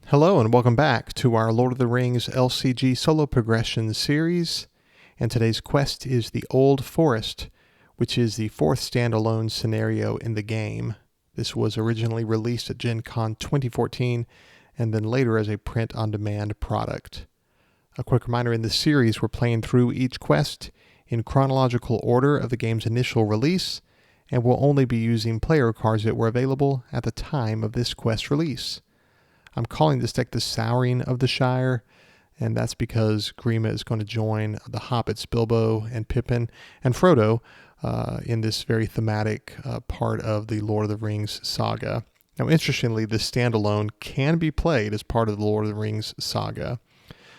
Hello and welcome back to our Lord of the Rings LCG solo progression series. And today's quest is the Old Forest, which is the fourth standalone scenario in the game. This was originally released at Gen Con 2014 and then later as a print-on-demand product. A quick reminder, in this series we're playing through each quest in chronological order of the game's initial release, and we'll only be using player cards that were available at the time of this quest release. I'm calling this deck the Souring of the Shire, and that's because Grima is going to join the Hobbits Bilbo and Pippin and Frodo in this very thematic part of the Lord of the Rings saga. Now, interestingly, this standalone can be played as part of the Lord of the Rings saga.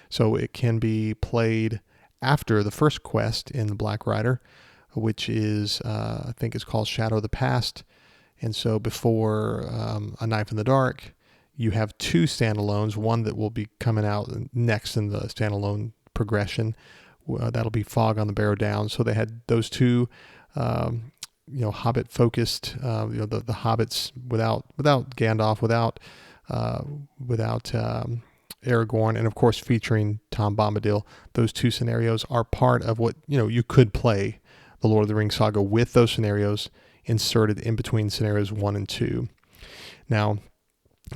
So it can be played after the first quest in the Black Rider, which is, I think it's called Shadow of the Past. And so before A Knife in the Dark, you have two standalones, one that will be coming out next in the standalone progression. That'll be Fog on the Barrow Downs. So they had those two, Hobbit-focused, the Hobbits without Gandalf, without Aragorn, and of course featuring Tom Bombadil. Those two scenarios are part of what, you could play the Lord of the Rings saga with those scenarios inserted in between scenarios 1 and 2. Now,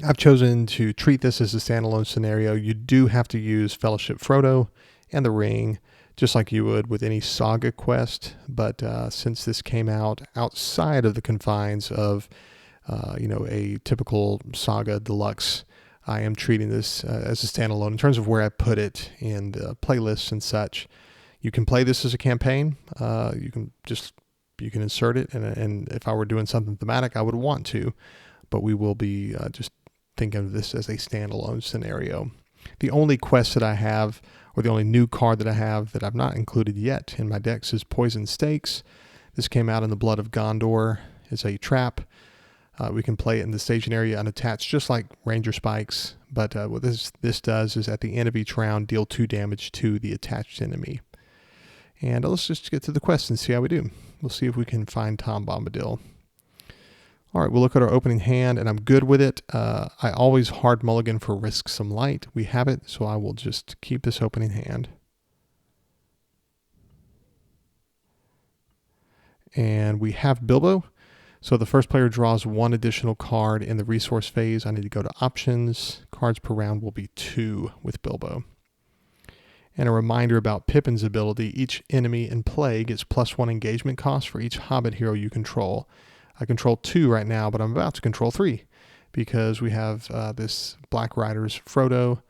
I've chosen to treat this as a standalone scenario. You do have to use Fellowship Frodo and the Ring, just like you would with any saga quest. But since this came out outside of the confines of, a typical saga deluxe, I am treating this as a standalone in terms of where I put it in the playlists and such. You can play this as a campaign. You can insert it, and if I were doing something thematic, I would want to. But we will be just thinking of this as a standalone scenario. The only quest that I have, or the only new card that I have that I've not included yet in my decks, is Poison Stakes. This came out in the Blood of Gondor. It's a trap. We can play it in the staging area unattached, just like Ranger Spikes. But what this does is at the end of each round, deal 2 damage to the attached enemy. And let's just get to the quest and see how we do. We'll see if we can find Tom Bombadil. All right, we'll look at our opening hand, and I'm good with it. I always hard mulligan for Risk Some Light. We have it, so I will just keep this opening hand. And we have Bilbo. So the first player draws 1 additional card in the resource phase. I need to go to options. Cards per round will be 2 with Bilbo. And a reminder about Pippin's ability: each enemy in play gets +1 engagement cost for each Hobbit hero you control. I control 2 right now, but I'm about to control 3 because we have this Black Rider's Frodo,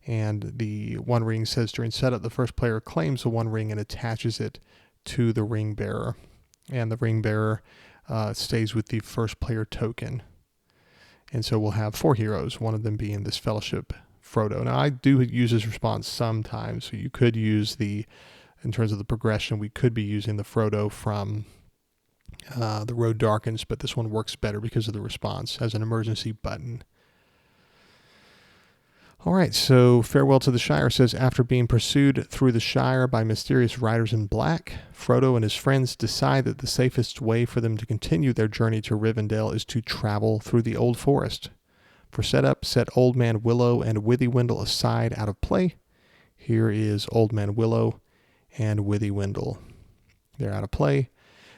and the One Ring says during setup, the first player claims the One Ring and attaches it to the Ring Bearer. And the Ring Bearer stays with the first player token. And so we'll have 4 heroes, one of them being this Fellowship Frodo. Now, I do use this response sometimes, so you could use in terms of the progression, we could be using the Frodo from The Road Darkens, but this one works better because of the response as an emergency button. All right, so Farewell to the Shire says, after being pursued through the Shire by mysterious riders in black, Frodo and his friends decide that the safest way for them to continue their journey to Rivendell is to travel through the Old Forest. For setup, set Old Man Willow and Withywindle aside out of play. Here is Old Man Willow and Withywindle. They're out of play.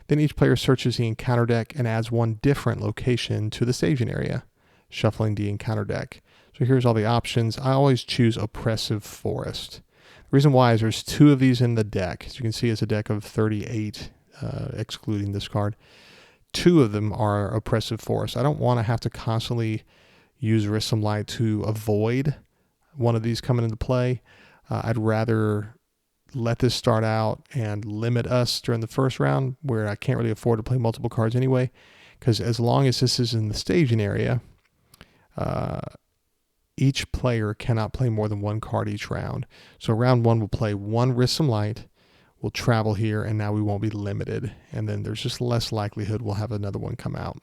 Then each player searches the encounter deck and adds 1 different location to the staging area, shuffling the encounter deck. So here's all the options. I always choose Oppressive Forest. The reason why is there's 2 of these in the deck. As you can see, it's a deck of 38, excluding this card. 2 of them are Oppressive Forest. I don't want to have to constantly use Risk Some Light to avoid one of these coming into play. I'd rather let this start out and limit us during the first round, where I can't really afford to play multiple cards anyway, because as long as this is in the staging area, each player cannot play more than 1 card each round. So round 1 we'll play 1 Risk Some Light, we'll travel here, and now we won't be limited, and then there's just less likelihood we'll have another one come out.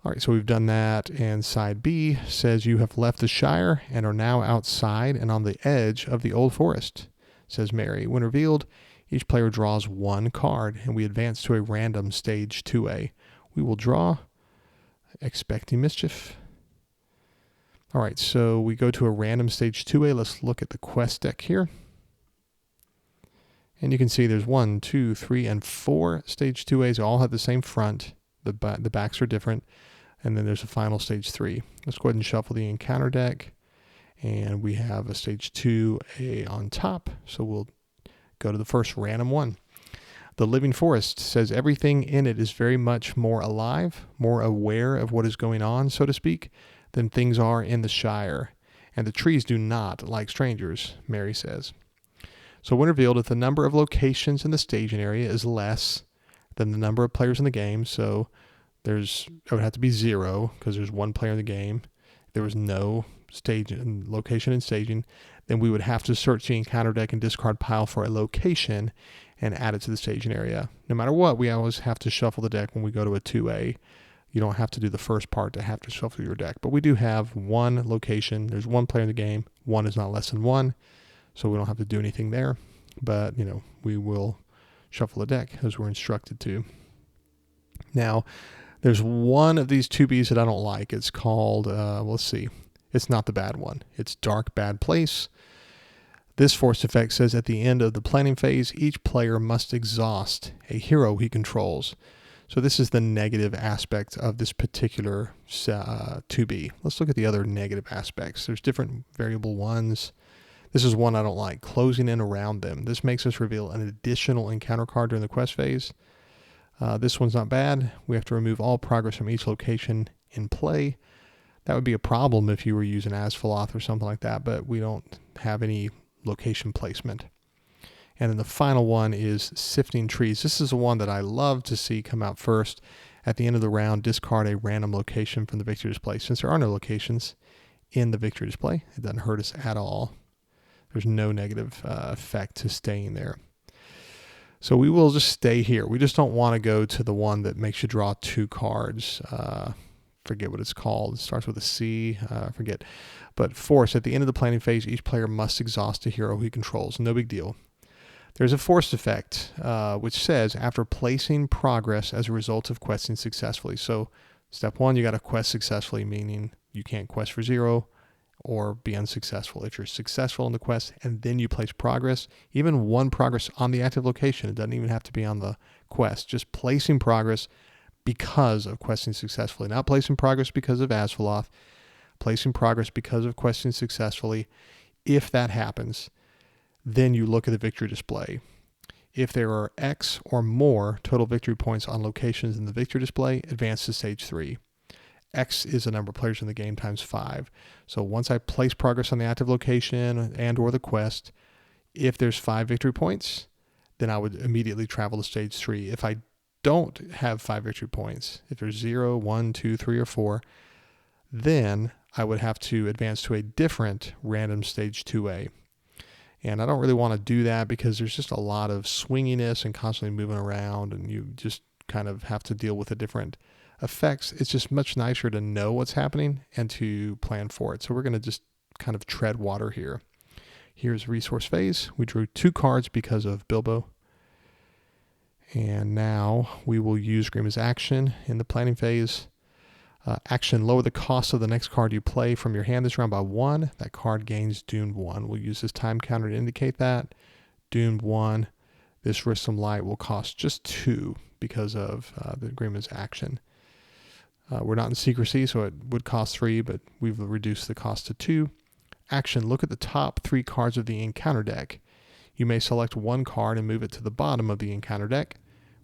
All right, so we've done that, and side B says you have left the Shire and are now outside and on the edge of the Old Forest, says Mary. When revealed, each player draws 1 card, and we advance to a random stage 2A. We will draw Expecting Mischief. All right, so we go to a random stage 2A. Let's look at the quest deck here. And you can see there's 1, 2, 3, and 4 stage 2As. They all have the same front. The backs are different. And then there's a final stage 3. Let's go ahead and shuffle the encounter deck. And we have a stage 2A on top. So we'll go to the first random one. The Living Forest says everything in it is very much more alive, more aware of what is going on, so to speak, than things are in the Shire. And the trees do not like strangers, Mary says. So when revealed, if the number of locations in the staging area is less than the number of players in the game, so it would have to be 0 because there's 1 player in the game. If there was no location in staging, then we would have to search the encounter deck and discard pile for a location and add it to the staging area. No matter what, we always have to shuffle the deck when we go to a 2A. You don't have to do the first part to have to shuffle your deck. But we do have 1 location. There's 1 player in the game. 1 is not less than 1. So we don't have to do anything there. But, we will shuffle the deck as we're instructed to. Now, there's one of these 2Bs that I don't like. It's called, let's see. It's not the bad one. It's Dark Bad Place. This force effect says at the end of the planning phase, each player must exhaust a hero he controls. So this is the negative aspect of this particular 2B. Let's look at the other negative aspects. There's different variable ones. This is one I don't like, closing in around them. This makes us reveal an additional encounter card during the quest phase. This one's not bad. We have to remove all progress from each location in play. That would be a problem if you were using Asphaloth or something like that, but we don't have any location placement. And then the final one is Sifting Trees. This is the one that I love to see come out first. At the end of the round, discard a random location from the victory display. Since there are no locations in the victory display, it doesn't hurt us at all. There's no negative effect to staying there. So we will just stay here. We just don't want to go to the one that makes you draw 2 cards. Forget what it's called. It starts with a C. Forget. But force, at the end of the planning phase, each player must exhaust a hero he controls. No big deal. There's a forced effect, which says after placing progress as a result of questing successfully. So step 1, you got to quest successfully, meaning you can't quest for 0 or be unsuccessful. If you're successful in the quest and then you place progress, even 1 progress on the active location, it doesn't even have to be on the quest, just placing progress because of questing successfully. Not placing progress because of Asphaloth, placing progress because of questing successfully. If that happens, then you look at the victory display. If there are X or more total victory points on locations in the victory display, advance to stage 3. X is the number of players in the game times 5. So once I place progress on the active location and or the quest, if there's 5 victory points, then I would immediately travel to stage 3. If I don't have 5 victory points, if there's 0, 1, 2, 3, or 4, then I would have to advance to a different random stage 2A. And I don't really want to do that because there's just a lot of swinginess and constantly moving around, and you just kind of have to deal with the different effects. It's just much nicer to know what's happening and to plan for it. So we're going to just kind of tread water here. Here's resource phase. We drew 2 cards because of Bilbo. And now we will use Grima's action in the planning phase. Action, lower the cost of the next card you play from your hand this round by 1. That card gains Doomed 1. We'll use this time counter to indicate that. Doomed 1. This Rissom Light will cost just 2 because of the Grima's action. We're not in secrecy, so it would cost 3, but we've reduced the cost to 2. Action, look at the top 3 cards of the encounter deck. You may select 1 card and move it to the bottom of the encounter deck.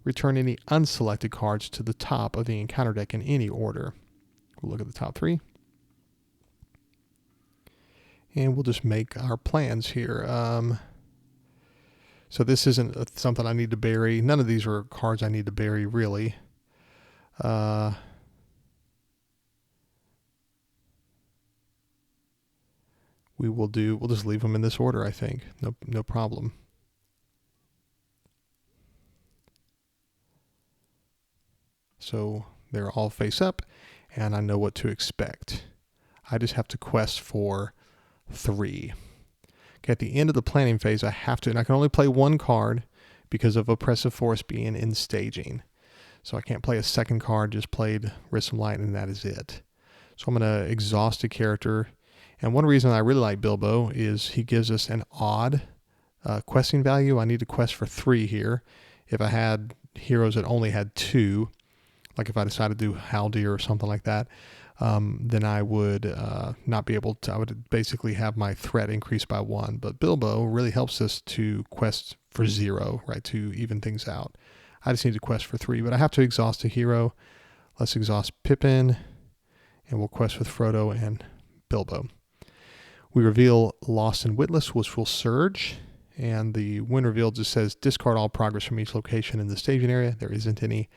Return any unselected cards to the top of the encounter deck in any order. We'll look at the top 3. And we'll just make our plans here. So this isn't something I need to bury. None of these are cards I need to bury, really. We'll just leave them in this order, I think. No problem. So they're all face up, and I know what to expect. I just have to quest for 3. Okay, at the end of the planning phase, I have to, and I can only play 1 card because of Oppressive Force being in staging. So I can't play a second card, just played Rissom Light, and that is it. So I'm going to exhaust a character And one reason I really like Bilbo is he gives us an odd questing value. I need to quest for 3 here. If I had heroes that only had 2, like if I decided to do Haldir or something like that, then I would not be able to, I would basically have my threat increased by 1. But Bilbo really helps us to quest for 0, right, to even things out. I just need to quest for 3, but I have to exhaust a hero. Let's exhaust Pippin, and we'll quest with Frodo and Bilbo. We reveal Lost and Witless, which will surge, and the win reveal just says discard all progress from each location in the staging area. There isn't any.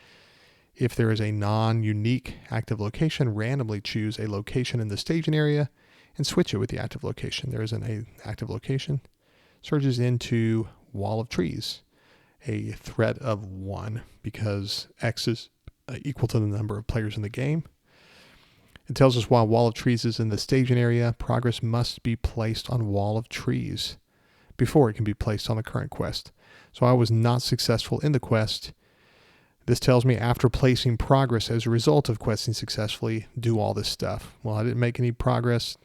If there is a non-unique active location, randomly choose a location in the staging area and switch it with the active location. There isn't an active location. Surges into Wall of Trees, a threat of 1 because X is equal to the number of players in the game. It tells us while Wall of Trees is in the staging area, progress must be placed on Wall of Trees before it can be placed on the current quest. So I was not successful in the quest. This tells me after placing progress as a result of questing successfully, do all this stuff. Well, I didn't make any progress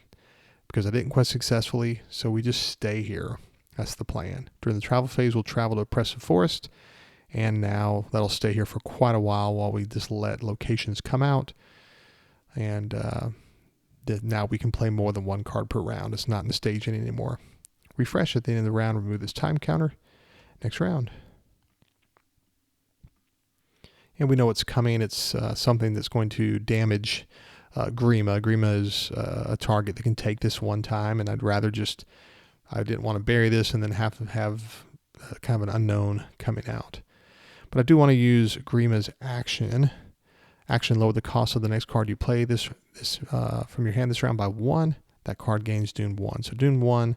because I didn't quest successfully, so we just stay here. That's the plan. During the travel phase, we'll travel to Oppressive Forest, and now that'll stay here for quite a while we just let locations come out, and now we can play more than 1 card per round. It's not in the staging anymore. Refresh at the end of the round, remove this time counter. Next round. And we know it's coming. It's something that's going to damage Grima. Grima is a target that can take this 1 time, and I'd rather just, I didn't want to bury this and then have kind of an unknown coming out. But I do want to use Grima's action. Action, lower the cost of the next card you play this from your hand this round by 1. That card gains Dune 1. So Dune 1,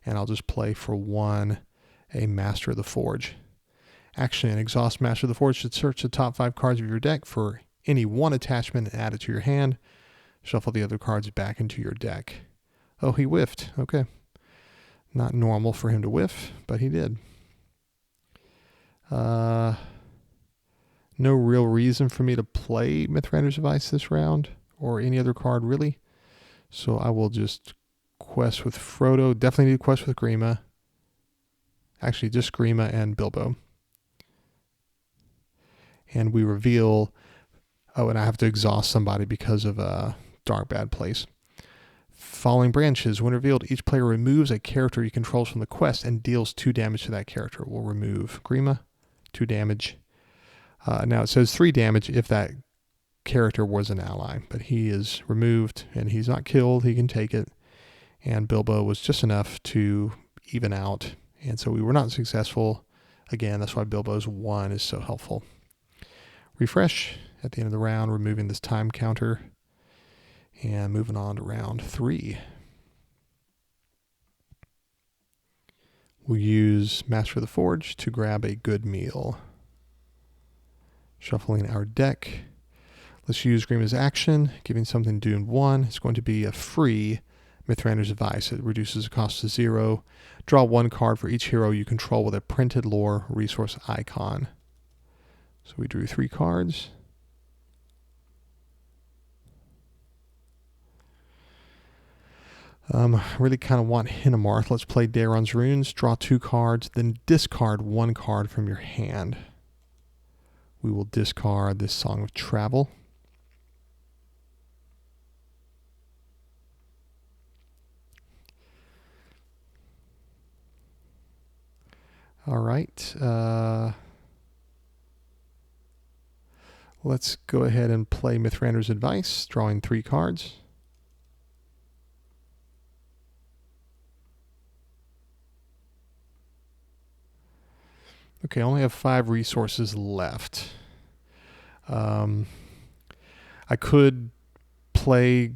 and I'll just play for 1 a Master of the Forge. Action, exhaust Master of the Forge should search the top 5 cards of your deck for any 1 attachment and add it to your hand. Shuffle the other cards back into your deck. Oh, he whiffed. Okay. Not normal for him to whiff, but he did. No real reason for me to play Mithrander's Advice this round, or any other card really. So I will just quest with Frodo. Definitely need to quest with Grima. Actually, just Grima and Bilbo. And we reveal, oh, and I have to exhaust somebody because of a Dark Bad Place. Falling Branches. When revealed, each player removes a character he controls from the quest and deals 2 damage to that character. We'll remove Grima, 2 damage. Now it says 3 damage if that character was an ally, but he is removed and he's not killed. He can take it. And Bilbo was just enough to even out. And so we were not successful. Again, that's why Bilbo's 1 is so helpful. Refresh at the end of the round, removing this time counter, and moving on to round 3. We'll use Master of the Forge to grab a good meal. Shuffling our deck. Let's use Grima's action, giving something Dune 1. It's going to be a free Mithrander's Advice. It reduces the cost to 0. Draw 1 card for each hero you control with a printed lore resource icon. So we drew 3 cards. Really kind of want Hinnemarth. Let's play Daeron's Runes. Draw 2 cards, then discard 1 card from your hand. We will discard this Song of Travel. All right. Let's go ahead and play Mithrander's Advice, drawing 3 cards. Okay, I only have 5 resources left. I could play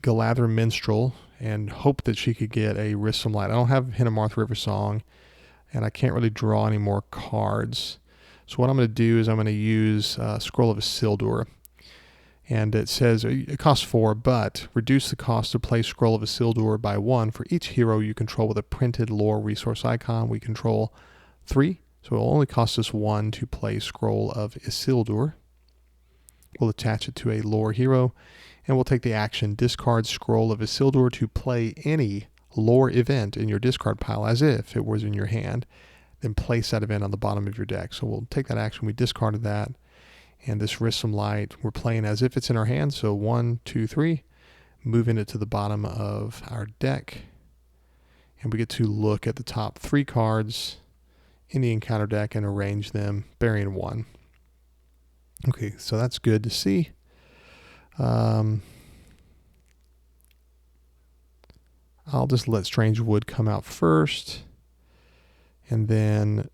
Galadhrim Minstrel and hope that she could get a Rissum Light. I don't have Hinnemarth River Song, and I can't really draw any more cards. So what I'm going to do is I'm going to use Scroll of Isildur. And it says it costs 4, but reduce the cost to play Scroll of Isildur by 1 for each hero you control with a printed lore resource icon. We control 3, so it will only cost us 1 to play Scroll of Isildur. We'll attach it to a lore hero And we'll take the action, discard Scroll of Isildur to play any lore event in your discard pile as if it was in your hand. Then place that event on the bottom of your deck. So we'll take that action. We discarded that. And this Risk Some Light, we're playing as if it's in our hand. So 1, 2, 3. Moving it to the bottom of our deck. And we get to look at the top 3 cards in the encounter deck and arrange them, burying 1. Okay, so that's good to see. I'll just let Strange Wood come out first. And then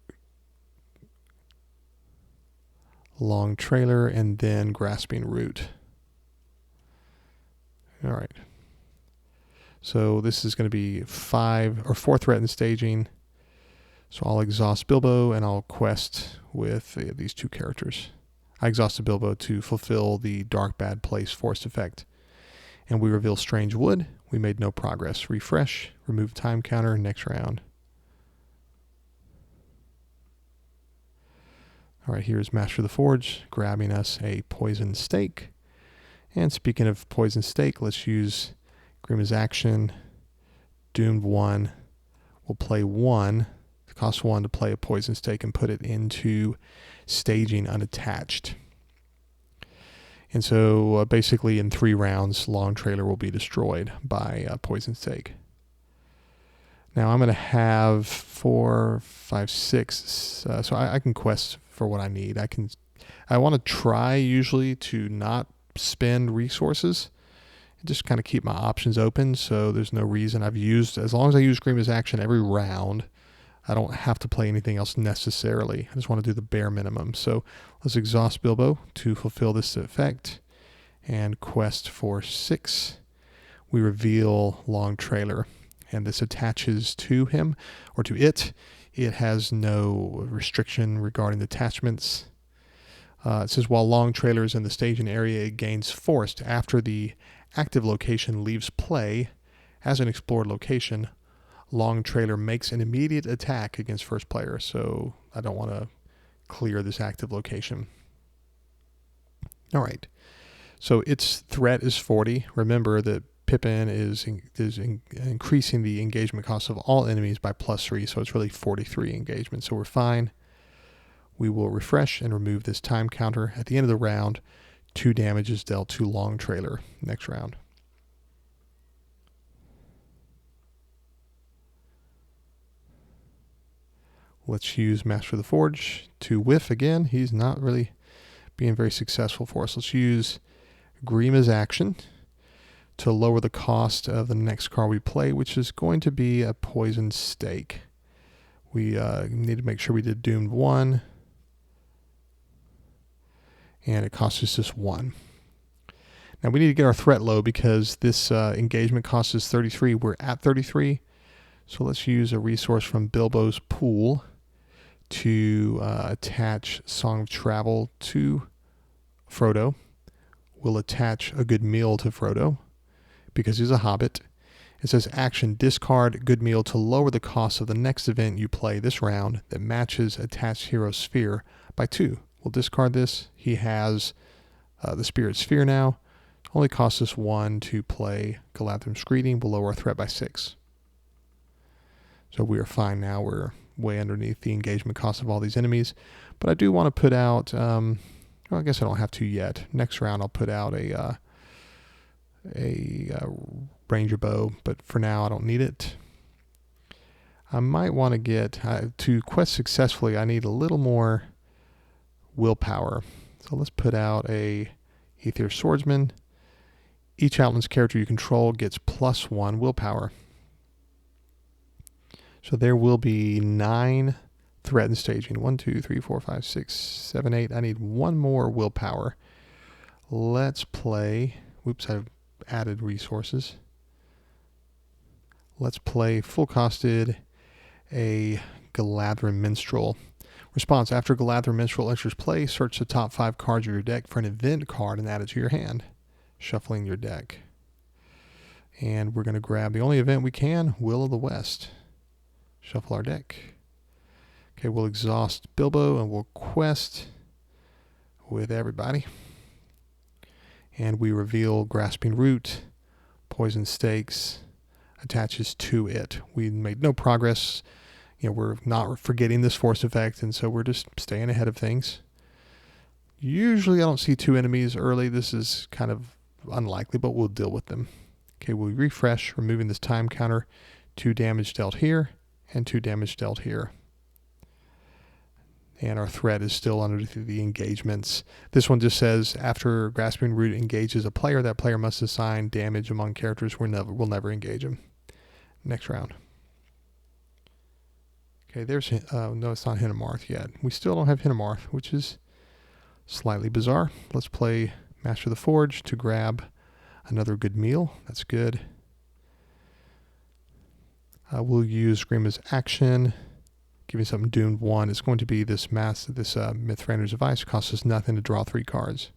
Long Trailer, and then Grasping Root. All right. So this is going to be 4 threat in staging. So I'll exhaust Bilbo and I'll quest with these 2 characters. I exhausted Bilbo to fulfill the Dark Bad Place forced effect. And we reveal Strange Wood. We made no progress. Refresh, remove time counter, next round. All right, here's Master of the Forge, grabbing us a Poison Stake. And speaking of Poison Stake, let's use Grima's action. Doomed 1. We'll play 1. It costs 1 to play a Poison Stake and put it into staging unattached. And so basically in 3 rounds, Long Trailer will be destroyed by Poison Stake. Now I'm going to have 4, 5, 6, so I can quest for what I need. I want to try usually to not spend resources, just kind of keep my options open. So there's no reason as long as I use Grima's action every round, I don't have to play anything else necessarily. I just want to do the bare minimum. So let's exhaust Bilbo to fulfill this effect and quest for 6. We reveal Long Trailer, and this attaches to him or to it. It has no restriction regarding attachments. It says while Long Trailer is in the staging area, it gains forced after the active location leaves play as an explored location. Long Trailer makes an immediate attack against first player, so I don't want to clear this active location. All right, so its threat is 40. Remember that Pippin is increasing the engagement cost of all enemies by +3, so it's really 43 engagement, so we're fine. We will refresh and remove this time counter. At the end of the round, 2 damage is dealt to Long Trailer next round. Let's use Master of the Forge to whiff again. He's not really being very successful for us. Let's use Grima's action to lower the cost of the next card we play, which is going to be a Poison Stake. We need to make sure we did Doomed 1. And it costs us just 1. Now we need to get our threat low because this engagement cost is 33. We're at 33. So let's use a resource from Bilbo's pool to attach Song of Travel to Frodo. We'll attach a Good Meal to Frodo because he's a hobbit. It says action, discard Good Meal to lower the cost of the next event you play this round that matches attached hero sphere by 2. We'll discard this. He has the Spirit Sphere now. Only costs us 1 to play Galadrim's Greeting. We'll lower our threat by 6. So we are fine now. We're way underneath the engagement cost of all these enemies. But I do want to put out, well, I guess I don't have to yet. Next round I'll put out a Ranger Bow, but for now I don't need it. I might want to get, to quest successfully, I need a little more willpower. So let's put out a Aether Swordsman. Each Outlands character you control gets +1 willpower. So there will be 9 threat and staging. 1, 2, 3, 4, 5, 6, 7, 8. I need 1 more willpower. Let's play, whoops, I've added resources. Let's play full costed a Galadrim Minstrel. Response, after Galadrim Minstrel enters play, search the top 5 cards of your deck for an event card and add it to your hand. Shuffling your deck. And we're going to grab the only event we can, Will of the West. Shuffle our deck. Okay, we'll exhaust Bilbo and we'll quest with everybody. and we reveal Grasping Root, Poison Stakes attaches to it. We made no progress. We're not forgetting this force effect, and so we're just staying ahead of things. Usually I don't see 2 enemies early. This is kind of unlikely, but we'll deal with them. Okay, we refresh, removing this time counter. 2 damage dealt here, and 2 damage dealt here. And our threat is still under the engagements. This one just says, after Grasping Root engages a player, that player must assign damage among characters. We'll never engage him. Next round. Okay, there's, no, it's not Hinnemarth yet. We still don't have Hinnemarth, which is slightly bizarre. Let's play Master of the Forge to grab another good meal. That's good. We'll use Grima's action. Give me something doomed 1. It's going to be this Mythrander's Device. Costs us nothing to draw 3 cards.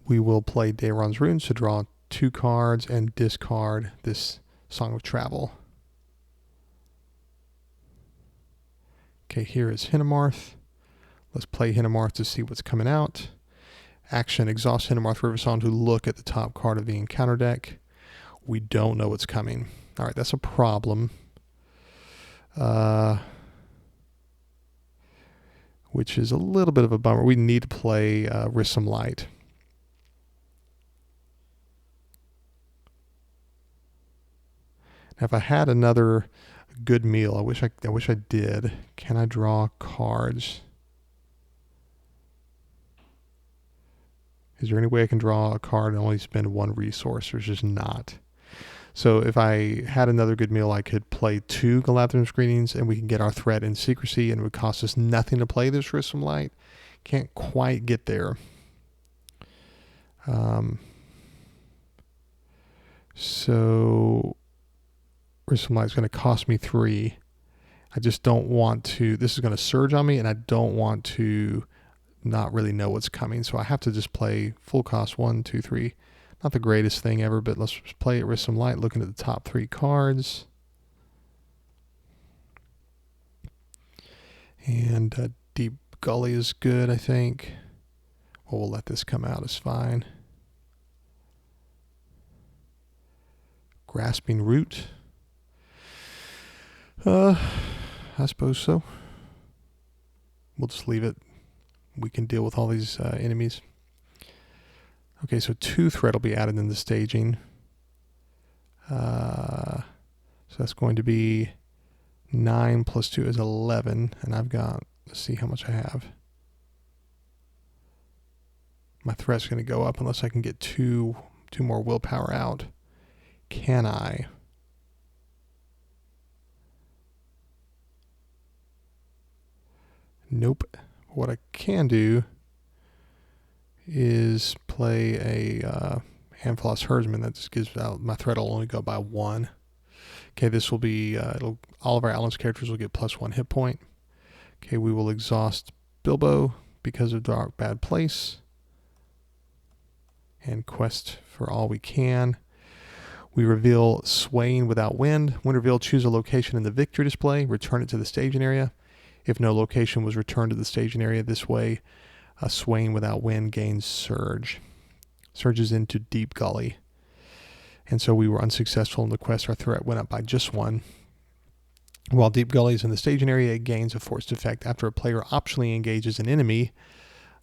We will play Daeron's Runes to draw 2 cards and discard this Song of Travel. Okay, here is Hinnemarth. Let's play Hinnemarth to see what's coming out. Action, exhaust Hinnemarth Riversong to look at the top card of the encounter deck. We don't know what's coming. All right, that's a problem. Which is a little bit of a bummer. We need to play Risk Some Light. Now, if I had another good meal, I wish I did. Can I draw cards? Is there any way I can draw a card and only spend 1 resource? There's just not. So if I had another good meal, I could play 2 Galadhrim's Greetings, and we can get our threat in secrecy, and it would cost us nothing to play this Risk Some Light. Can't quite get there. So Risk Some Light is going to cost me 3. I just don't want to. This is going to surge on me, and I don't want to not really know what's coming. So I have to just play full cost 1, 2, 3. Not the greatest thing ever, but let's play it. Risk Some Light, looking at the top 3 cards. And Deep Gully is good, I think. Well, we'll let this come out. It's fine. Grasping Root. I suppose so. We'll just leave it. We can deal with all these enemies. Okay, so 2 threat will be added in the staging. So that's going to be 9 plus 2 is 11. And I've got, let's see how much I have. My threat's going to go up unless I can get two more willpower out. Can I? Nope. What I can do is play a Amphalos Herdsman that just gives out, my threat will only go by 1. Okay, this will be, all of our Allen's characters will get +1 hit point. Okay, we will exhaust Bilbo because of Dark Bad Place. And quest for all we can. We reveal Swaying Without Wind. When revealed, choose a location in the victory display, return it to the staging area. If no location was returned to the staging area this way, Swaying Without Wind gains Surge. Surges into Deep Gully. And so we were unsuccessful in the quest. Our threat went up by just 1. While Deep Gully is in the staging area, it gains a forced effect. After a player optionally engages an enemy,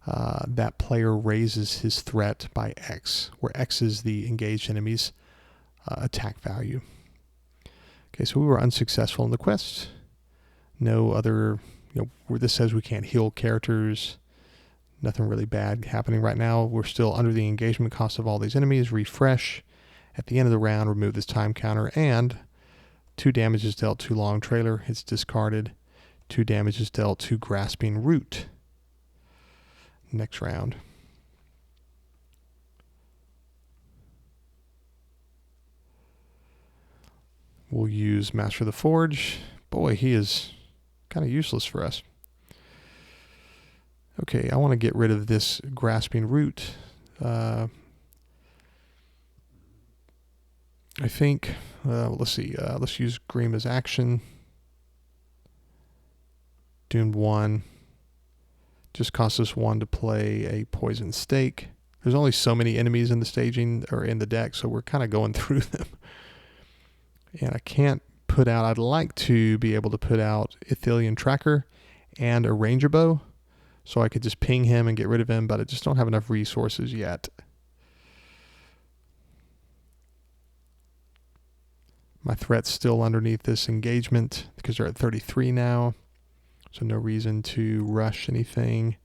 that player raises his threat by X, where X is the engaged enemy's attack value. Okay, so we were unsuccessful in the quest. No other, where this says we can't heal characters. Nothing really bad happening right now. We're still under the engagement cost of all these enemies. Refresh. At the end of the round, remove this time counter, and 2 damage is dealt to Long Trailer. It's discarded. 2 damage is dealt to Grasping Root. Next round. We'll use Master of the Forge. Boy, he is kind of useless for us. Okay, I want to get rid of this Grasping Root. I think, let's see, let's use Grima's action. Doomed 1. Just costs us 1 to play a poison stake. There's only so many enemies in the staging or in the deck, so we're kind of going through them. And I can't put out, I'd like to be able to put out Ithilien Tracker and a Ranger Bow, so I could just ping him and get rid of him, but I just don't have enough resources yet. My threat's still underneath this engagement because they're at 33 now, so no reason to rush anything.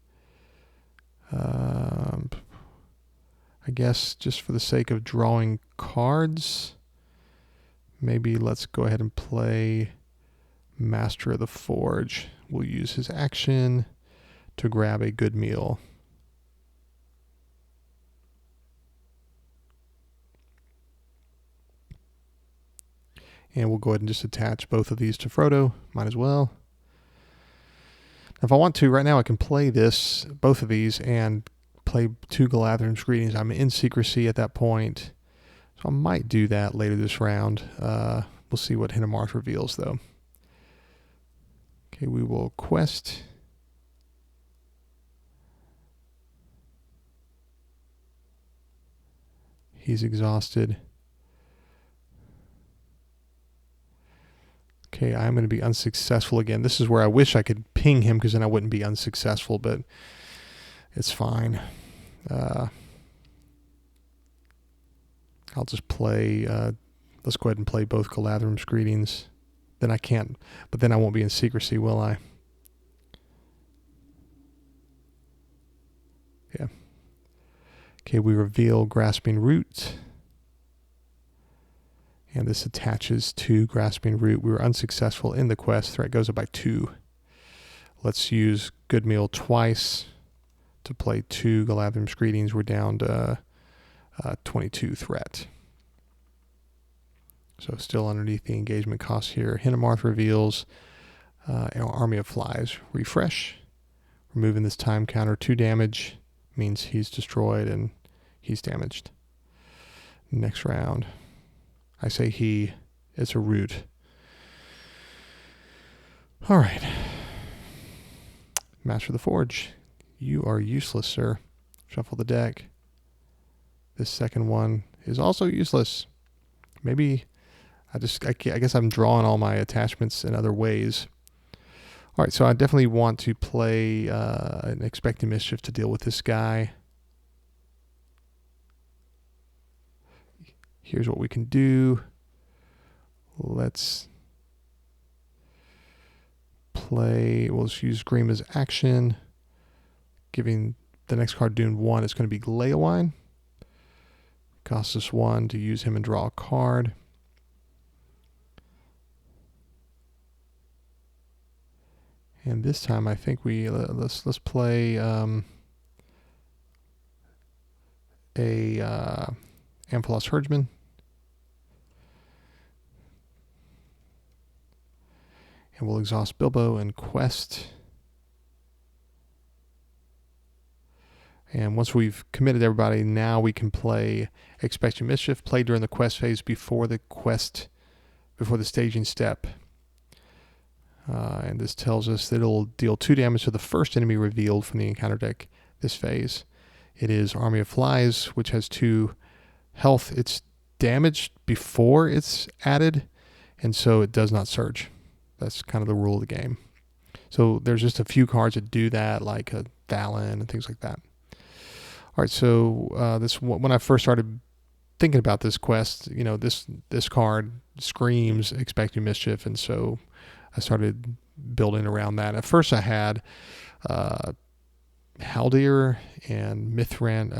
I guess just for the sake of drawing cards, maybe let's go ahead and play Master of the Forge. We'll use his action to grab a good meal. And we'll go ahead and just attach both of these to Frodo. Might as well. If I want to, right now I can play both of these, and play 2 Galadhrim's Greetings. I'm in secrecy at that point, so I might do that later this round. We'll see what Hinnamarth reveals, though. Okay, we will quest. He's exhausted. Okay, I'm going to be unsuccessful again. This is where I wish I could ping him, because then I wouldn't be unsuccessful, but it's fine. I'll just play, let's go ahead and play both Galadhrim's Greetings. Then I can't, but then I won't be in secrecy, will I? Yeah. Okay, we reveal Grasping Root. And this attaches to Grasping Root. We were unsuccessful in the quest. Threat goes up by 2. Let's use Good Meal twice to play 2 Galadhrim's Greetings. We're down to 22 threat. So still underneath the engagement cost here. Hinnamarth reveals Army of Flies. Refresh. Removing this time counter. 2 damage means he's destroyed and he's damaged. Next round. I say he, it's a root. All right. Master of the Forge. You are useless, sir. Shuffle the deck. This second one is also useless. Maybe I guess I'm drawing all my attachments in other ways. All right, so I definitely want to play an Expecting Mischief to deal with this guy. Here's what we can do. Let's play, we'll just use Grima's action. Giving the next card Dune 1, it's going to be Gleowine. Costs us 1 to use him and draw a card. And this time I think let's play a Amphalos Herdsman. And we'll exhaust Bilbo and quest. And once we've committed everybody, now we can play Expecting Mischief, play during the quest phase before the staging step. And this tells us that it'll deal 2 damage to the first enemy revealed from the encounter deck this phase. It is Army of Flies, which has 2 health. It's damaged before it's added, and so it does not surge. That's kind of the rule of the game. So there's just a few cards that do that, like a Thalin and things like that. All right, so when I first started thinking about this quest, you know, this card screams Expecting Mischief, and so I started building around that. At first I had Haldir and Merlin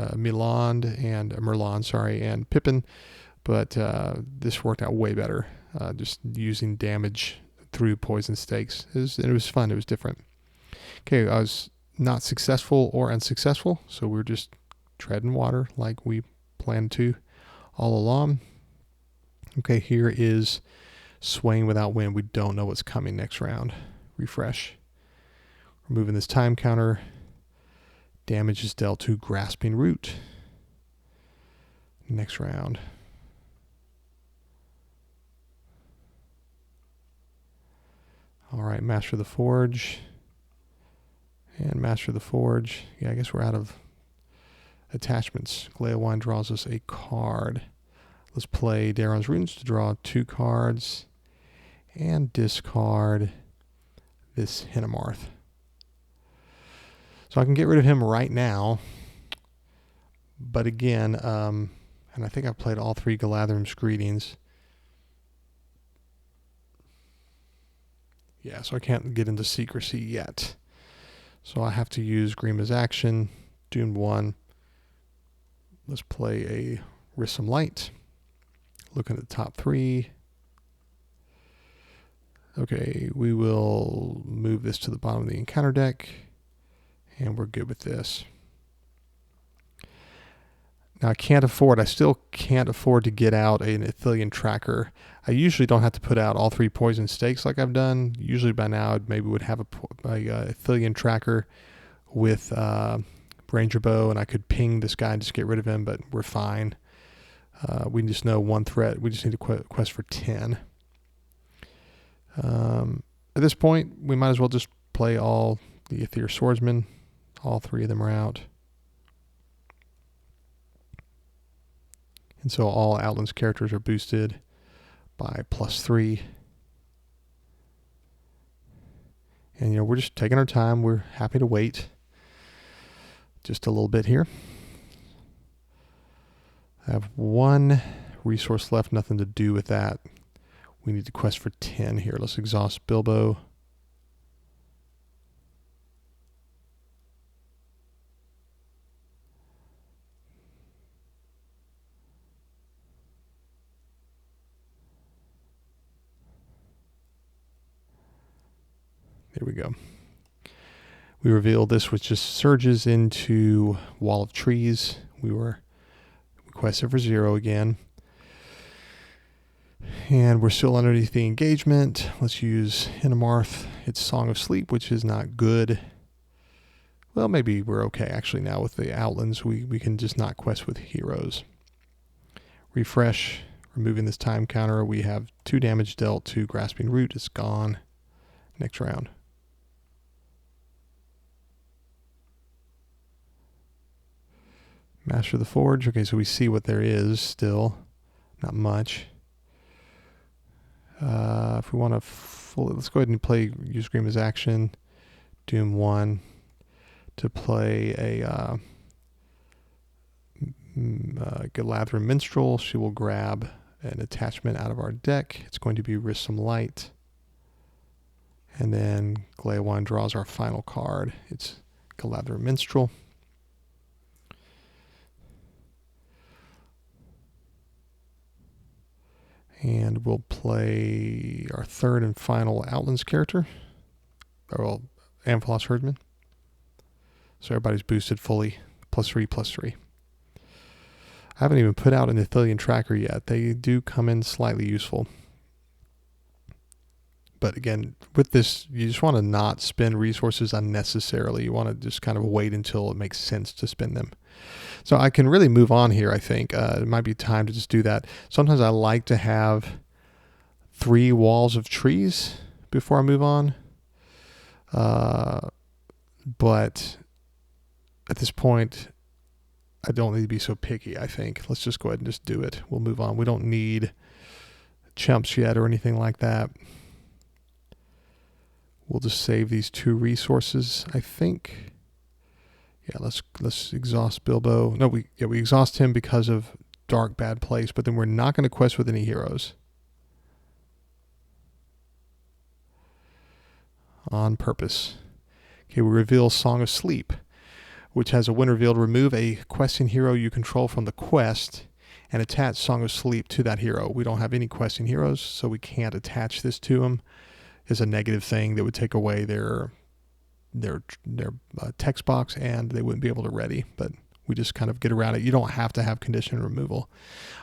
and Pippin, but this worked out way better. Just using damage through poison stakes. It was fun. It was different. Okay, I was not successful or unsuccessful, so we're just treading water like we planned to all along. Okay, here is Swaying Without Wind. We don't know what's coming next round. Refresh. Removing this time counter. Damage is dealt to Grasping Root. Next round. All right, Master of the Forge. And Master of the Forge. Yeah, I guess we're out of attachments. Gleowine draws us a card. Let's play Daron's Runes to draw 2 cards and discard this Hinnemarth. So I can get rid of him right now. But again, and I think I've played all 3 Galadrim's Greetings. Yeah, so I can't get into secrecy yet. So I have to use Grima's action, Doomed 1. Let's play a Risk Some Light. Looking at the top 3. Okay, we will move this to the bottom of the encounter deck. And we're good with this. Now I still can't afford to get out an Ithilien Tracker. I usually don't have to put out all 3 poison stakes like I've done. Usually by now I maybe would have a Ithilien Tracker with Ranger Bow, and I could ping this guy and just get rid of him, but we're fine. We just know 1 threat. We just need to quest for 10. At this point, we might as well just play all the Aether Swordsmen. All 3 of them are out. And so all Outland's characters are boosted by +3. And, we're just taking our time. We're happy to wait just a little bit here. I have 1 resource left, nothing to do with that. We need to quest for 10 here. Let's exhaust Bilbo. There we go. We revealed this, which just surges into Wall of Trees. We quested for 0 again. And we're still underneath the engagement. Let's use Hinnemarth. It's Song of Sleep, which is not good. Well, maybe we're okay actually now with the Outlands. We can just not quest with heroes. Refresh, removing this time counter. We have 2 damage dealt to Grasping Root. It's gone. Next round. Master of the Forge. Okay, so we see what there is still. Not much. If we want to let's go ahead and use Grima's action. Doom 1 to play a Galadrim Minstrel. She will grab an attachment out of our deck. It's going to be Risk Some Light. And then Gleowine draws our final card. It's Galadrim Minstrel. And we'll play our 3rd and final Outlands character. Or Amphalos Herdman. So everybody's boosted fully. +3/+3. I haven't even put out an Ithilien Tracker yet. They do come in slightly useful. But again, with this, you just want to not spend resources unnecessarily. You want to just kind of wait until it makes sense to spend them. So I can really move on here, I think. It might be time to just do that. Sometimes I like to have 3 walls of trees before I move on. But at this point, I don't need to be so picky, I think. Let's just go ahead and just do it. We'll move on. We don't need chumps yet or anything like that. We'll just save these 2 resources, I think. Yeah, let's exhaust Bilbo. No, we exhaust him because of Dark Bad Place, but then we're not going to quest with any heroes. On purpose. Okay, we reveal Song of Sleep, which has a when revealed, remove a questing hero you control from the quest and attach Song of Sleep to that hero. We don't have any questing heroes, so we can't attach this to them. Is a negative thing that would take away their text box, and they wouldn't be able to ready, but we just kind of get around it. You don't have to have condition removal.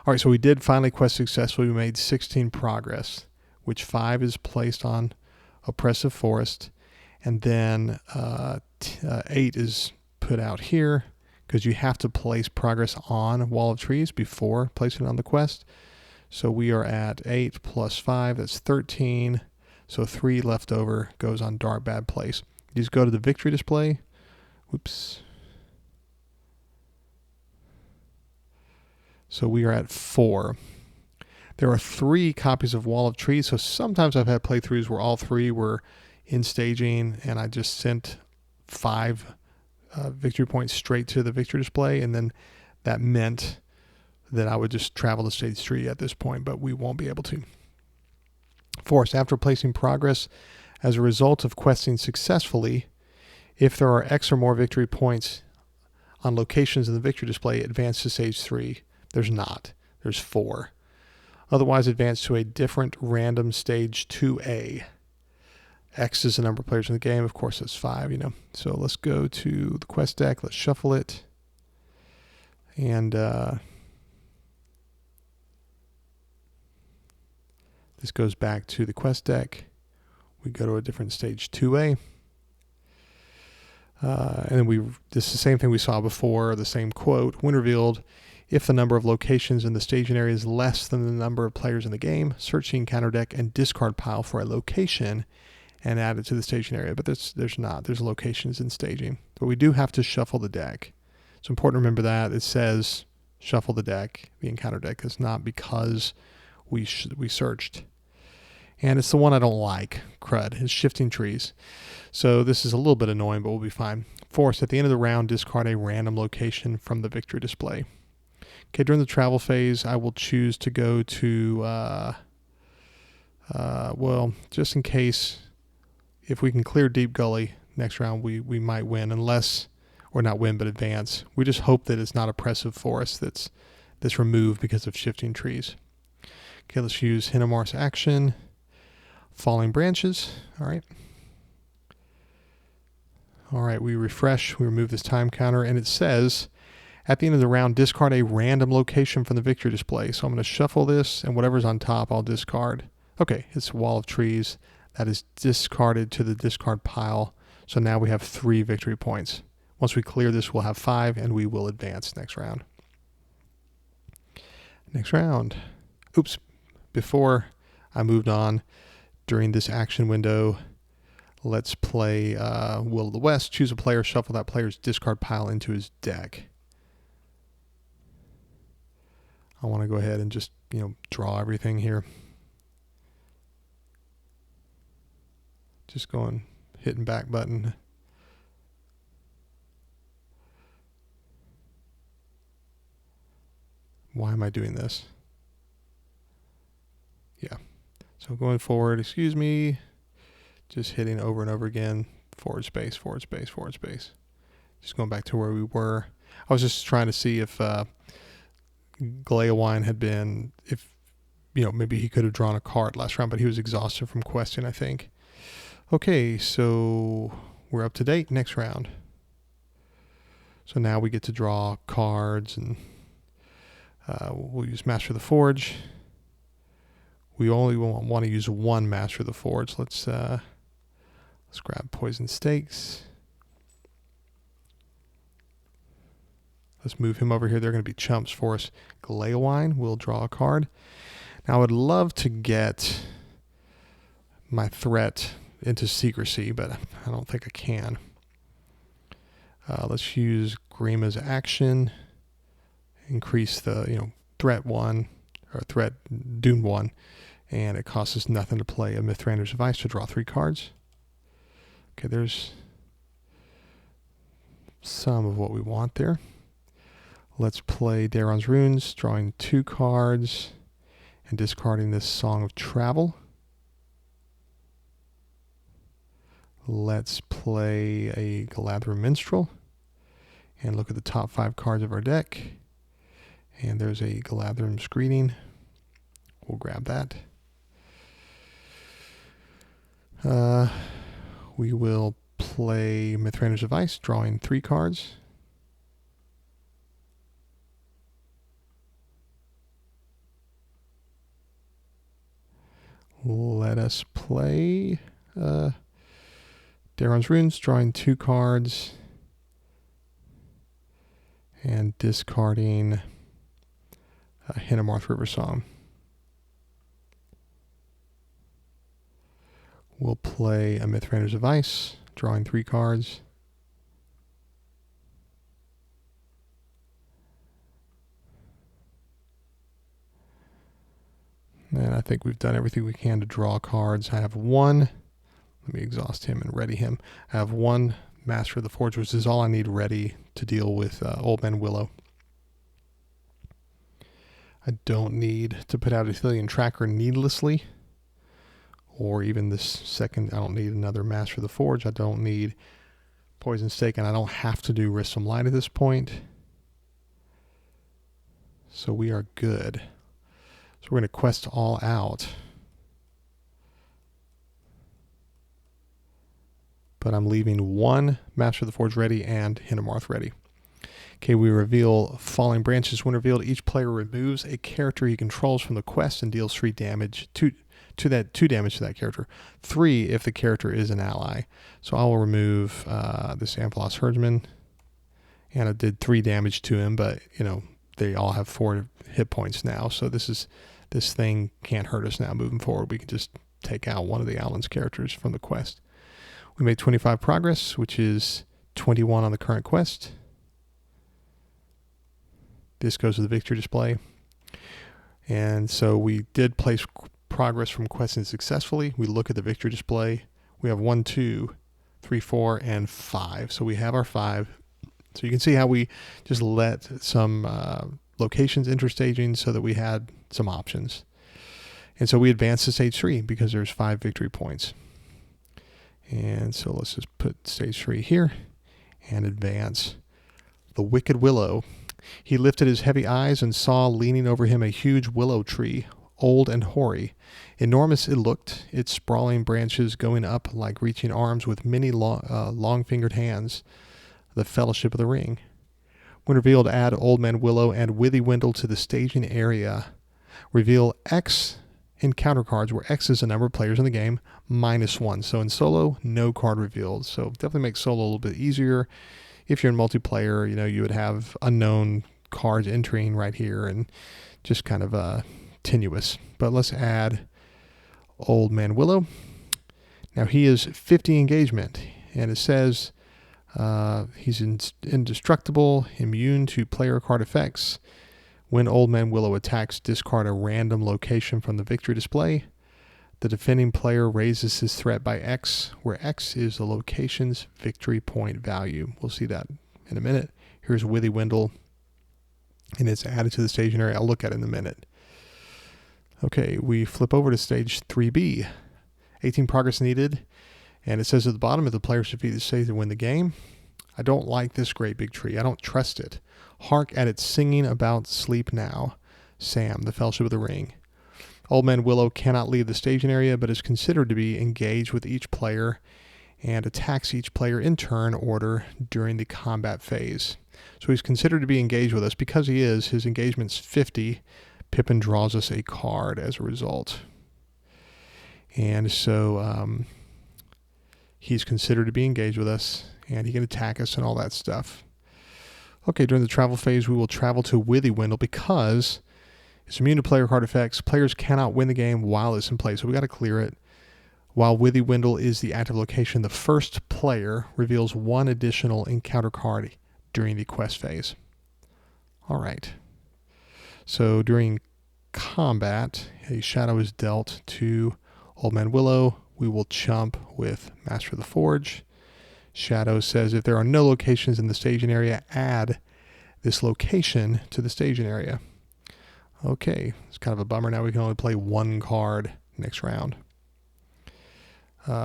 All right, so we did finally quest successfully. We made 16 progress, which 5 is placed on Oppressive Forest, and then 8 is put out here because you have to place progress on Wall of Trees before placing it on the quest. So we are at 8 plus 5, that's 13. So 3 left over goes on Dark Bad Place. You just go to the victory display, Oops. So we are at 4. There are 3 copies of Wall of Trees, so sometimes I've had playthroughs where all 3 were in staging, and I just sent 5 victory points straight to the victory display, and then that meant that I would just travel to stage 3 at this point, but we won't be able to. Force, after placing progress as a result of questing successfully, if there are X or more victory points on locations in the victory display, advance to stage 3. There's not. There's 4. Otherwise, advance to a different random stage 2A. X is the number of players in the game. Of course, it's 5, you know. So let's go to the quest deck. Let's shuffle it. And this goes back to the quest deck. We go to a different stage 2A. And then this is the same thing we saw before, the same quote. When revealed, if the number of locations in the staging area is less than the number of players in the game, search the encounter deck and discard pile for a location and add it to the staging area. But there's not. There's locations in staging. But we do have to shuffle the deck. It's important to remember that. It says shuffle the deck, the encounter deck. It's not because we searched. And it's the one I don't like, crud. It's shifting trees. So this is a little bit annoying, but we'll be fine. Force, at the end of the round, discard a random location from the victory display. Okay, during the travel phase, I will choose to go to, well, just in case, if we can clear Deep Gully next round, we might win, unless, or not win, but advance. We just hope that it's not oppressive forest that's removed because of shifting trees. Okay, let's use Hinamar's action. Falling branches. All right. All right, we refresh. We remove this time counter, and it says, at the end of the round, discard a random location from the victory display. So I'm going to shuffle this, and whatever's on top, I'll discard. Okay, it's a Wall of Trees. That is discarded to the discard pile. So now we have 3 victory points. Once we clear this, we'll have 5, and we will advance next round. Next round. Oops. Before I moved on, during this action window, let's play Will of the West. Choose a player, shuffle that player's discard pile into his deck. I want to go ahead and just, draw everything here. Just going, hitting back button. Why am I doing this? Yeah. So going forward, excuse me, just hitting over and over again, forward space, forward space, forward space. Just going back to where we were. I was just trying to see if Galeowine had been, if, maybe he could have drawn a card last round, but he was exhausted from questing, I think. Okay, so we're up to date. Next round. So now we get to draw cards, and we'll use Master of the Forge. We only want to use 1 Master of the Forge. Let's grab Poison Stakes. Let's move him over here. They're going to be chumps for us. Galeowine will draw a card. Now I would love to get my threat into secrecy, but I don't think I can. Let's use Grima's action. Increase the threat 1 or threat Doom 1, and it costs us nothing to play a Mithrander's Device to draw 3 cards. Okay, there's some of what we want there. Let's play Daron's Runes, drawing 2 cards and discarding this Song of Travel. Let's play a Galadhrim Minstrel and look at the top 5 cards of our deck. And there's a Galadhrim's Greeting. We'll grab that. We will play Mithrander's Device, drawing 3 cards. Let us play Daron's Runes, drawing 2 cards and discarding Hinamarth River Song. We'll play a Mithrander's Device, drawing 3 cards. I think we've done everything we can to draw cards. I have one. Let me exhaust him and ready him. I have one Master of the Forge, which is all I need ready to deal with Old Man Willow. I don't need to put out Athelian Tracker needlessly, or even this second. I don't need another Master of the Forge. I don't need Poison Stake, and I don't have to do Risk Some Light at this point. So we are good. So we're going to quest all out. But I'm leaving one Master of the Forge ready and Hintermarth ready. Okay, we reveal Falling Branches. When revealed, each player removes a character he controls from the quest and deals 3 damage to damage to that character. 3 if the character is an ally. So I will remove this Amphalos Herdsman, and I did 3 damage to him, but you know they all have 4 hit points now, so this thing can't hurt us now moving forward. We can just take out one of the Outland's characters from the quest. We made 25 progress, which is 21 on the current quest. This goes to the victory display. And so we did place progress from questing successfully. We look at the victory display. We have 1, 2, 3, 4, and 5. So we have our 5. So you can see how we just let some locations enter staging so that we had some options. And so we advanced to stage 3 because there's 5 victory points. And so let's just put stage 3 here and advance. The Wicked Willow. He lifted his heavy eyes and saw leaning over him a huge willow tree, old and hoary. Enormous it looked, its sprawling branches going up like reaching arms with many long-fingered hands. The Fellowship of the Ring. When revealed, add Old Man Willow and Withywindle to the staging area. Reveal X encounter cards, where X is the number of players in the game, -1. So in solo, no card revealed. So definitely makes solo a little bit easier. If you're in multiplayer, you know, you would have unknown cards entering right here and just kind of tenuous. But let's add Old Man Willow. Now he is 50 engagement, and it says he's indestructible, immune to player card effects. When Old Man Willow attacks, discard a random location from the victory display. The defending player raises his threat by X, where X is the location's victory point value. We'll see that in a minute. Here's Withywindle, and it's added to the staging area. I'll look at it in a minute. Okay, we flip over to stage 3B. 18 progress needed, and it says at the bottom, if the players defeat the stage, they win the game. I don't like this great big tree. I don't trust it. Hark at its singing about sleep now. Sam, the Fellowship of the Ring. Old Man Willow cannot leave the staging area, but is considered to be engaged with each player and attacks each player in turn order during the combat phase. So he's considered to be engaged with us. Because he is, his engagement's 50. Pippin draws us a card as a result. And so he's considered to be engaged with us, and he can attack us and all that stuff. Okay, during the travel phase, we will travel to Withywindle because it's immune to player card effects. Players cannot win the game while it's in play, so we got to clear it. While Withywindle is the active location, the first player reveals 1 additional encounter card during the quest phase. All right. So during combat, a shadow is dealt to Old Man Willow. We will chump with Master of the Forge. Shadow says if there are no locations in the staging area, add this location to the staging area. Okay, it's kind of a bummer. Now we can only play 1 card next round.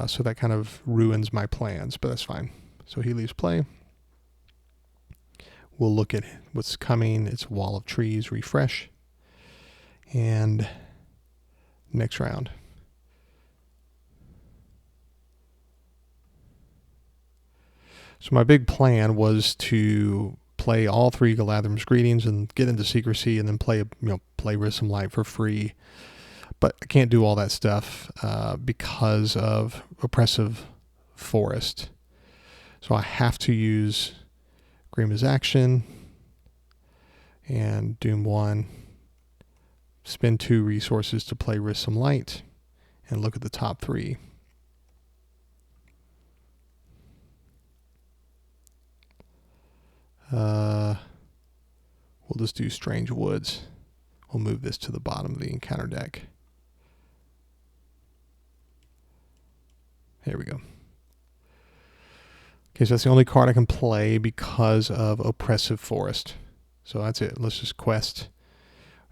So that kind of ruins my plans, but that's fine. So he leaves play. We'll look at what's coming. It's a wall of trees, refresh. And next round. So my big plan was to play all 3 Galadrim's Greetings and get into Secrecy, and then play Risk Some Light for free. But I can't do all that stuff because of Oppressive Forest. So I have to use Grima's action and Doom 1. Spend 2 resources to play Risk Some Light, and look at the top 3. We'll just do Strange Woods. We'll move this to the bottom of the encounter deck. Here we go. Okay, so that's the only card I can play because of Oppressive Forest. So that's it. Let's just quest.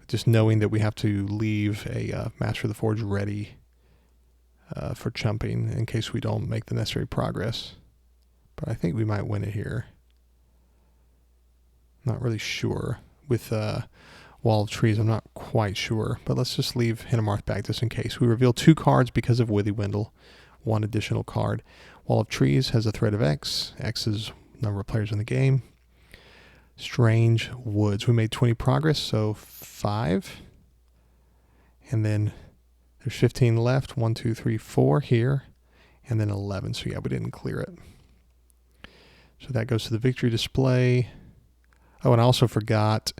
Just knowing that we have to leave a Master of the Forge ready for chumping in case we don't make the necessary progress. But I think we might win it here. Not really sure. With Wall of Trees, I'm not quite sure. But let's just leave Hinnemarth back just in case. We reveal 2 cards because of Withywindle. 1 additional card. Wall of Trees has a threat of X. X is number of players in the game. Strange Woods. We made 20 progress, so 5. And then there's 15 left. 1, 2, 3, 4 here. And then 11. So yeah, we didn't clear it. So that goes to the victory display. Oh, and I also forgot,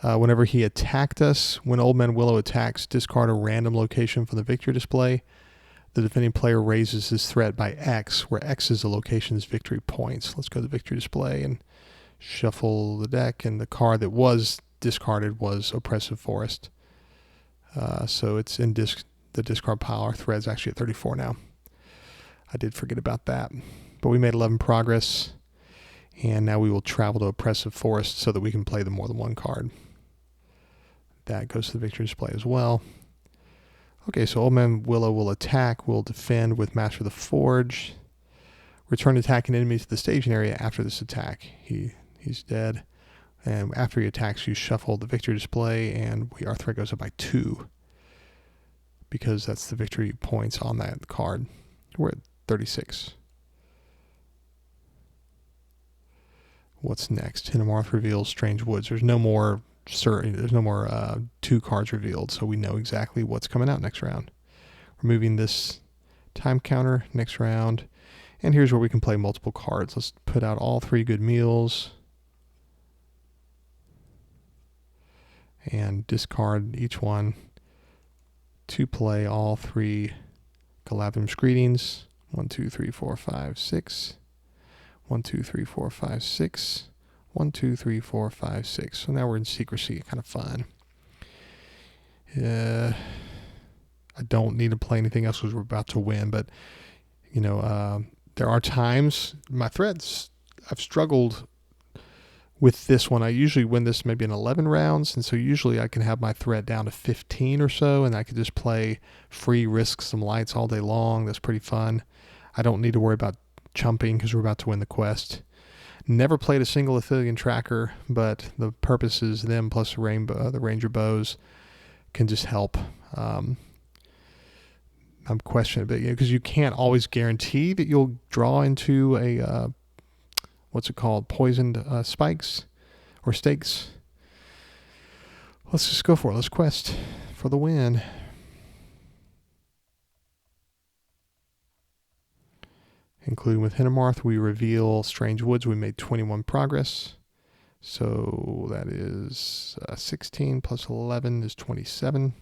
whenever he attacked us, when Old Man Willow attacks, discard a random location from the victory display. The defending player raises his threat by X, where X is the location's victory points. Let's go to the victory display and shuffle the deck. And the card that was discarded was Oppressive Forest. So it's in the discard pile. Our thread's actually at 34 now. I did forget about that. But we made 11 progress. And now we will travel to Oppressive Forest so that we can play the more than one card. That goes to the victory display as well. Okay, so Old Man Willow will attack. We'll defend with Master of the Forge. Return attacking enemy to the staging area after this attack. He's dead. And after he attacks, you shuffle the victory display, and our threat goes up by 2. Because that's the victory points on that card. We're at 36. What's next? Hinnemarth reveals Strange Woods. There's no more 2 cards revealed, so we know exactly what's coming out next round. Removing this time counter next round. And here's where we can play multiple cards. Let's put out all 3 good meals. And discard each one to play all 3 Galadrim's Greetings. 1, 2, 3, 4, 5, 6. 1, 2, 3, 4, 5, 6. 1, 2, 3, 4, 5, 6. So now we're in secrecy. Kind of fun. I don't need to play anything else because we're about to win. But, there are times my threads, I've struggled with this one. I usually win this maybe in 11 rounds. And so usually I can have my thread down to 15 or so. And I could just play free, risk some lights all day long. That's pretty fun. I don't need to worry about chumping because we're about to win the quest. Never played a single Athelian tracker, but the purpose is them plus the Ranger bows can just help. I'm questioning a bit, because you can't always guarantee that you'll draw into a poisoned spikes or stakes. Let's just go for it. Let's quest for the win. Including with Hinnemarth, we reveal Strange Woods. We made 21 progress. So that is 16 plus 11 is 27.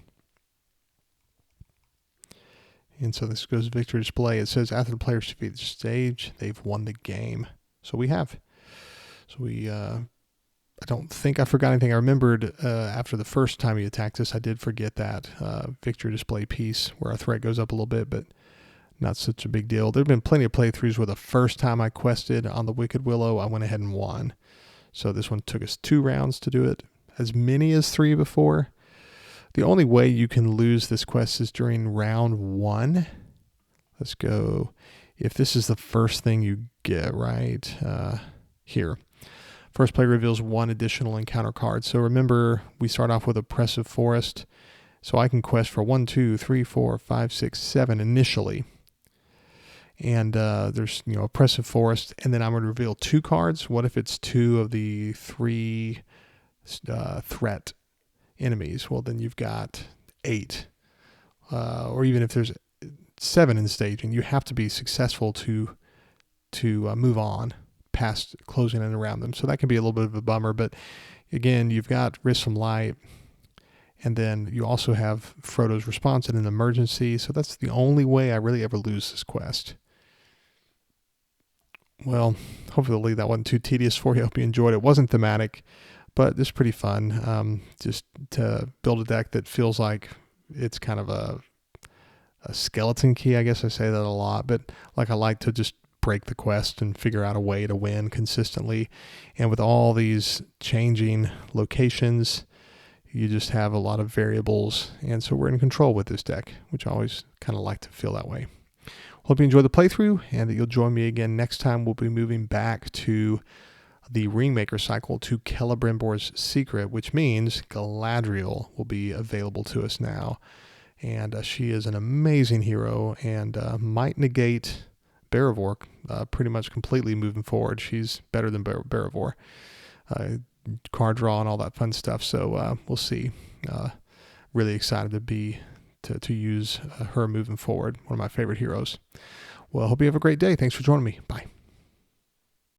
And so this goes to victory display. It says after the players defeat the stage, they've won the game. So we have. So I don't think I forgot anything. I remembered after the first time he attacked us, I did forget that victory display piece where our threat goes up a little bit, but not such a big deal. There have been plenty of playthroughs where the first time I quested on the Wicked Willow, I went ahead and won. So this one took us 2 rounds to do it, as many as 3 before. The only way you can lose this quest is during round 1. Let's go. If this is the first thing you get, right here. First player reveals 1 additional encounter card. So remember, we start off with Oppressive Forest. So I can quest for 1, 2, 3, 4, 5, 6, 7 initially. And there's, Oppressive Forest, and then I'm going to reveal 2 cards. What if it's 2 of the 3 threat enemies? Well, then you've got 8. Or even if there's 7 in staging, you have to be successful to move on past closing in around them. So that can be a little bit of a bummer. But again, you've got Risk Some Light. And then you also have Frodo's Response in an emergency. So that's the only way I really ever lose this quest. Well, hopefully that wasn't too tedious for you. I hope you enjoyed it. It wasn't thematic, but it's pretty fun. Just to build a deck that feels like it's kind of a skeleton key. I guess I say that a lot, but like I like to just break the quest and figure out a way to win consistently. And with all these changing locations, you just have a lot of variables. And so we're in control with this deck, which I always kind of like to feel that way. Hope you enjoyed the playthrough and that you'll join me again next time. We'll be moving back to the Ringmaker cycle to Celebrimbor's Secret, which means Galadriel will be available to us now. And she is an amazing hero and might negate Barivor pretty much completely moving forward. She's better than Barivor. Card draw and all that fun stuff. So we'll see. Really excited to use her moving forward. One of my favorite heroes. Well, I hope you have a great day. Thanks for joining me. Bye.